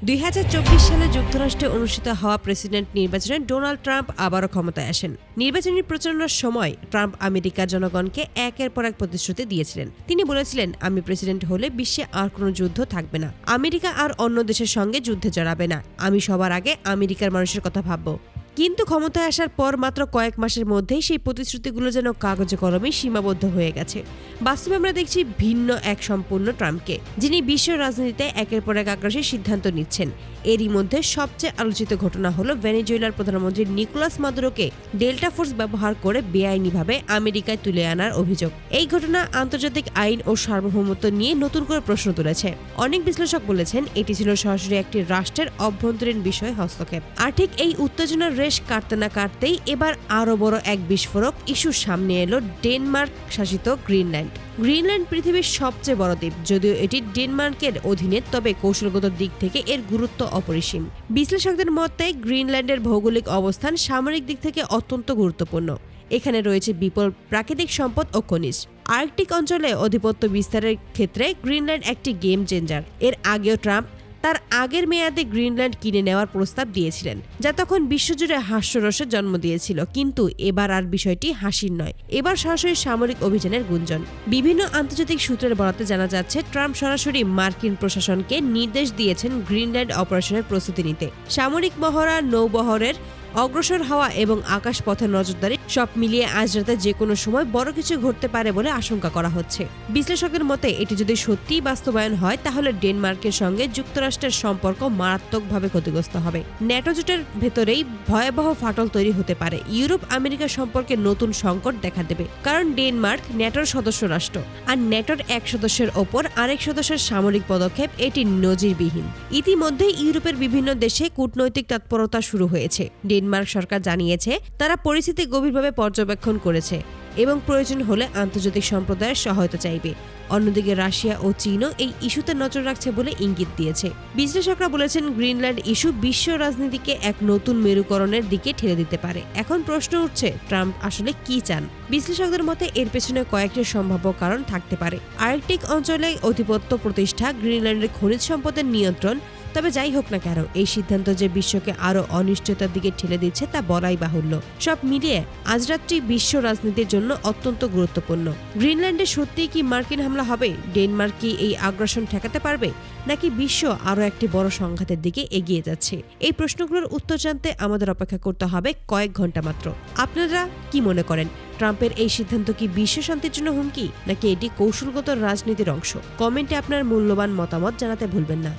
2024 সালে যুক্তরাষ্ট্রে অনুষ্ঠিত হওয়া প্রেসিডেন্ট নির্বাচনে ডোনাল্ড ট্রাম্প আবারও ক্ষমতায় আসেন। নির্বাচনী প্রচারণার সময় ট্রাম্প আমেরিকার জনগণকে একের পর এক প্রতিশ্রুতি দিয়েছিলেন। তিনি বলেছিলেন, আমি প্রেসিডেন্ট হলে বিশ্বে আর কোনো যুদ্ধ থাকবে না, আমেরিকা আর অন্য দেশের সঙ্গে যুদ্ধে জড়াবে না, আমি সবার আগে আমেরিকার মানুষের কথা ভাবব। কিন্তু ক্ষমতায় আসার পর মাত্র কয়েক মাসের মধ্যেই সেই প্রতিশ্রুতিগুলো যেন কাগজে কলমে সীমাবদ্ধ হয়ে গেছে। বাস্তবে আমরা দেখছি ভিন্ন এক সম্পূর্ণ ট্রাম্পকে, যিনি বিশ্ব রাজনীতিতে একের পর এক আগ্রাসী সিদ্ধান্ত নিচ্ছেন। এরই মধ্যে সবচেয়ে আলোচিত ঘটনা হলো ভেনেজুয়েলার প্রধানমন্ত্রী নিকোলাস মাদুরোকে ডেল্টা ফোর্স ব্যবহার করে বেআইনিভাবে আমেরিকায় তুলে আনার অভিযোগ। এই ঘটনা আন্তর্জাতিক আইন ও সার্বভৌমত্ব নিয়ে নতুন করে প্রশ্ন তুলেছে। অনেক বিশ্লেষক বলেছেন এটি ছিল সরাসরি একটি রাষ্ট্রের অভ্যন্তরীণ বিষয়ে হস্তক্ষেপ। আর ঠিক এই উত্তেজনার রেশ কাটতে না কাটতেই এবার আরো বড় এক বিস্ফোরক ইস্যুর সামনে এলো ডেনমার্ক শাসিত গ্রিনল্যান্ড। গ্রিনল্যান্ড পৃথিবীর সবচেয়ে বড় দ্বীপ। যদিও এটি ডেনমার্কের অধীনে, তবে কৌশলগত দিক থেকে এর গুরুত্ব অপরিসীম। বিশ্লেষকদের মতে গ্রিনল্যান্ডের ভৌগোলিক অবস্থান সামরিক দিক থেকে অত্যন্ত গুরুত্বপূর্ণ। এখানে রয়েছে বিপুল প্রাকৃতিক সম্পদ ও খনিজ। আর্কটিক অঞ্চলে আধিপত্য বিস্তারের ক্ষেত্রে গ্রিনল্যান্ড একটি গেম চেঞ্জার। এর আগেও ট্রাম্প তার আগের মেয়াদে গ্রিনল্যান্ড কিনে নেওয়ার প্রস্তাব দিয়েছিলেন, যা তখন বিশ্বজুড়ে হাস্যরসের জন্ম দিয়েছিল। কিন্তু এবার আর বিষয়টি হাসির নয়, এবার সরাসরি সামরিক অভিযানের গুঞ্জন। বিভিন্ন আন্তর্জাতিক সূত্রের বরাতে জানা যাচ্ছে ট্রাম্প সরাসরি মার্কিন প্রশাসনকে নির্দেশ দিয়েছেন গ্রিনল্যান্ড অপারেশনের প্রস্তুতি নিতে। সামরিক মহড়া, নৌবহরের অগ্রসর হওয়া এবং আকাশপথের নজরদারি সব মিলিয়ে আজ রাতে যে কোনো সময় বড় কিছু ঘটতে পারে বলে আশঙ্কা করা হচ্ছে। বিশ্লেষকের মতে এটি যদি সত্যিই বাস্তবায়ন হয়, তাহলে ডেনমার্কের সঙ্গে যুক্তরাষ্ট্রের সম্পর্ক মারাত্মকভাবে ক্ষতিগ্রস্ত হবে। ন্যাটো জোটের ভেতরেই ভয়াবহ ফাটল তৈরি হতে পারে। ইউরোপ আমেরিকা সম্পর্কে নতুন সংকট দেখা দেবে, কারণ ডেনমার্ক ন্যাটোর সদস্য রাষ্ট্র, আর ন্যাটোর এক সদস্যের ওপর আরেক সদস্যের সামরিক পদক্ষেপ এটি নজিরবিহীন। ইতিমধ্যে ইউরোপের বিভিন্ন দেশে কূটনৈতিক তৎপরতা শুরু হয়েছে। ডেনমার্ক সরকার জানিয়েছে তারা পরিস্থিতি গভীরভাবে পর্যবেক্ষণ করেছে এবং প্রয়োজন হলে আন্তর্জাতিক সম্প্রদায়ের সহায়তা চাইবে। অন্যদিকে রাশিয়া ও চীনও এই ইস্যুতে নজর রাখছে বলে ইঙ্গিত দিয়েছে। বিশ্লেষকরা বলেছেন গ্রিনল্যান্ড ইস্যু বিশ্ব রাজনীতিকে এক নতুন মেরুকরণের দিকে ঠেলে দিতে পারে। এখন প্রশ্ন উঠছে, ট্রাম্প আসলে কি চান? বিশ্লেষকদের মতে এর পেছনে কয়েকটি সম্ভাব্য কারণ থাকতে পারে। আর্কটিক অঞ্চলে আধিপত্য প্রতিষ্ঠা, গ্রিনল্যান্ডের খনিজ সম্পদের নিয়ন্ত্রণ। তবে যাই হোক না কেন, এই সিদ্ধান্ত যে বিশ্বকে আরো অনিশ্চয়তার দিকে ঠেলে দিচ্ছে তা বলাই বাহুল্য। সব মিলিয়ে আজ রাত্রি বিশ্ব রাজনীতির জন্য অত্যন্ত গুরুত্বপূর্ণ। গ্রিনল্যান্ডে সত্যিই কি মার্কিন হামলা হবে? ডেনমার্ক কি এই আগ্রাসন ঠেকাতে পারবে, নাকি বিশ্ব আরো একটি বড় সংঘাতের দিকে এগিয়ে যাচ্ছে? এই প্রশ্নগুলোর উত্তর জানতে আমাদের অপেক্ষা করতে হবে কয়েক ঘন্টা মাত্র। আপনারা কি মনে করেন, ট্রাম্পের এই সিদ্ধান্ত কি বিশ্ব শান্তির জন্য হুমকি, নাকি এটি কৌশলগত রাজনীতির অংশ? কমেন্টে আপনার মূল্যবান মতামত জানাতে ভুলবেন না।